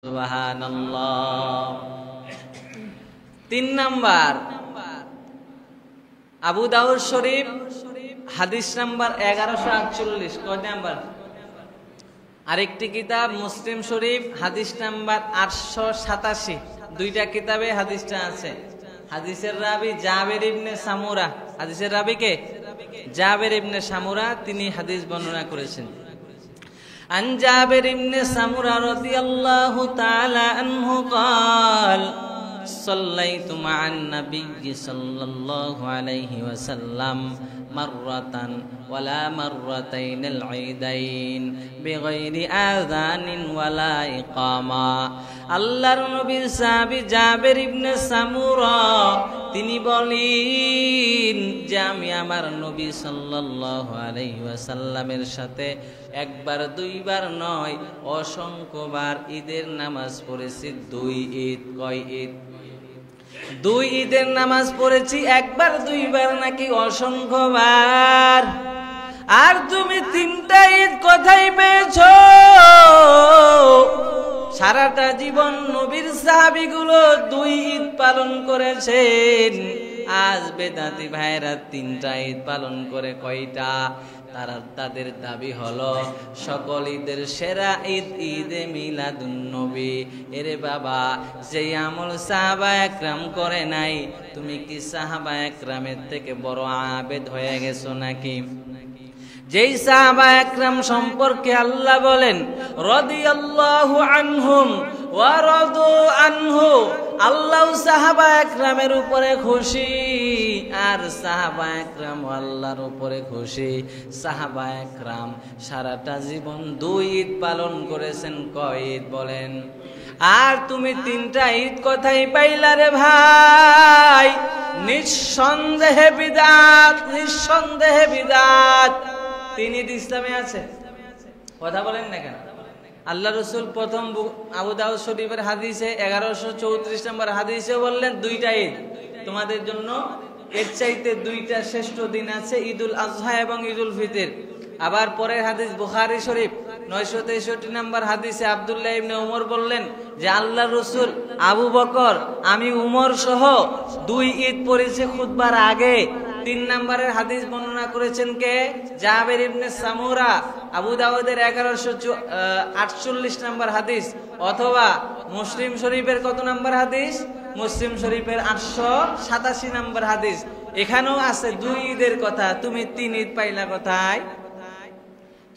সুবহানাল্লাহ। 3 নাম্বার আবু দাউদ শরীফ হাদিস নাম্বার 1148। কয় নাম্বার? আরেকটি কিতাব মুসলিম শরীফ হাদিস নাম্বার 887। দুইটা কিতাবে হাদিসটা আছে। হাদিসের রাবি জাবের ইবনে সামুরা। হাদিসের রাবি কে? জাবের ইবনে সামুরা। তিনি হাদিস বর্ণনা করেছেন। عن جابر بن سمرة رضي الله تعالى عنه قال صليت مع النبي صلى الله عليه وسلم مرة ولا مرتين العيدين بغير آذان ولا إقامة। আল্লাহর নবীর সাহাবী জাবের ইবনে সামুরা তিনি বলেন যে আমি আমার নবী সাল্লাল্লাহু আলাইহি ওয়াসাল্লামের সাথে একবার দুইবার নয় অসংখ্যবার ঈদের নামাজ পড়েছি। 2 ঈদ। কয় ঈদ? 2 ঈদের নামাজ পড়েছি। একবার দুইবার নাকি অসংখ্যবার। আর তুমি 3টা ঈদ কোথায় পেয়েছো? সারাটা জীবন নবীর সাহাবীগুলো 2 ঈদ পালন করেছেন। আজ বেদাতি ভাইরা 3টা ঈদ পালন করে কয়টা? তাদের দাবি হলো সকল ঈদের সেরা ঈদ ঈদে মিলাদুন নবী। এরে বাবা, যেই আমল সাহাবা একরাম করে নাই, তুমি কি সাহাবা একরামের থেকে বড় আবেদ হয়ে গেছো নাকি? যেই সাহাবা একরাম সম্পর্কে আল্লাহ বলেন রাদিয়াল্লাহু আনহুম ওয়া রাদু আনহু, আল্লাহ সাহাবা একরামের উপরে খুশি আর সাহাবা একরাম আল্লাহর উপরে খুশি। সাহাবা একরাম সারাটা জীবন 2 ঈদ পালন করেছেন। কয় ঈদ বলেন? আর তুমি 3টা ঈদ কোথায় পাইলা রে ভাই? নিঃসন্দেহে বিদআত, নিঃসন্দেহে বিদআত। 3 ঈদ ইসলামে আছে। কথা বলেন না কেন? আল্লাহ রসুল প্রথম আবু দাউদ শরীফের হাদিসে 1134 নম্বর হাদিসে বললেন 2টা ঈদ তোমাদের জন্য, এর চাইতে 2টা শ্রেষ্ঠ দিন আছে, ঈদুল আজহা এবং ঈদুল ফিতর। আবার পরের হাদিস বুখারী শরীফ 963 নম্বর হাদিসে আব্দুল্লাহ ইবনে উমর বললেন যে আল্লাহ রসুল, আবু বকর, আমি উমর সহ 2 ঈদ পড়েছে খুতবার আগে। 3 নম্বরের হাদিস বর্ণনা করেছেন কে? জাবের ইবনে সামুরা। আবু দাউদের 1148 নম্বর হাদিস, অথবা মুসলিম শরীফের কত নম্বর হাদিস? মুসলিম শরীফের 887 নম্বর হাদিস। এখানেও আছে 2 ঈদের কথা। তুমি 3 ঈদ পাইলা কোথায়?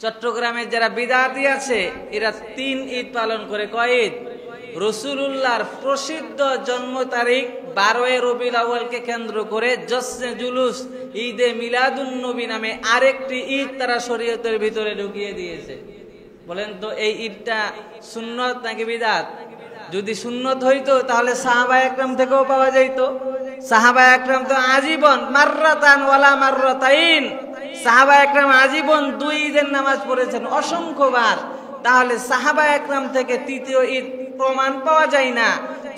চট্টগ্রামের যারা বিদআতি আছে এরা 3 ঈদ পালন করে। কয় ঈদ? রাসূলুল্লাহর প্রসিদ্ধ জন্ম তারিখ 12 রবিউল আউয়ালকে কেন্দ্র করে জশ্নে জুলুস ঈদে মিলাদুন নবী নামে আরেকটি ঈদ তারা শরীয়তের ভিতরে ঢুকিয়ে দিয়েছে। বলেন তো এই ঈদটা সুন্নত নাকি বিদআত? যদি সুন্নত হইতো তাহলে সাহাবা একরাম থেকেও পাওয়া যাইত। সাহাবা একরাম তো আজীবন মাররাতান ওয়ালা মাররাতাইন, সাহাবা একরাম আজীবন 2 ঈদের নামাজ পড়েছেন অসংখ্যবার। তাহলে সাহাবা একরাম থেকে 3য় ঈদ প্রমাণ পাওয়া যায় না।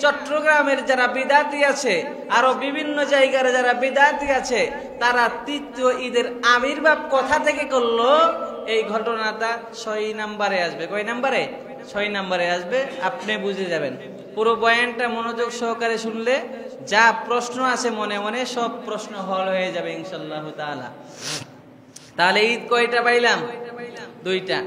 চট্টগ্রামের যারা বিদআতি আছে, আরো বিভিন্ন জায়গার যারা বিদআতি আছে, তারা 3য় ঈদের আবির্ভাব কোথা থেকে করলো? এই ঘটনাটা 6 নম্বরে আসবে। কয় নম্বরে? 6 নম্বরে আসবে। আপনি বুঝে যাবেন। পুরো বয়ানটা মনোযোগ সহকারে শুনলে যা প্রশ্ন আছে মনে মনে সব প্রশ্ন হল হয়ে যাবে ইনশাআল্লাহ তাআলা। তাহলে ঈদ কয়টা পাইলাম? 2টা।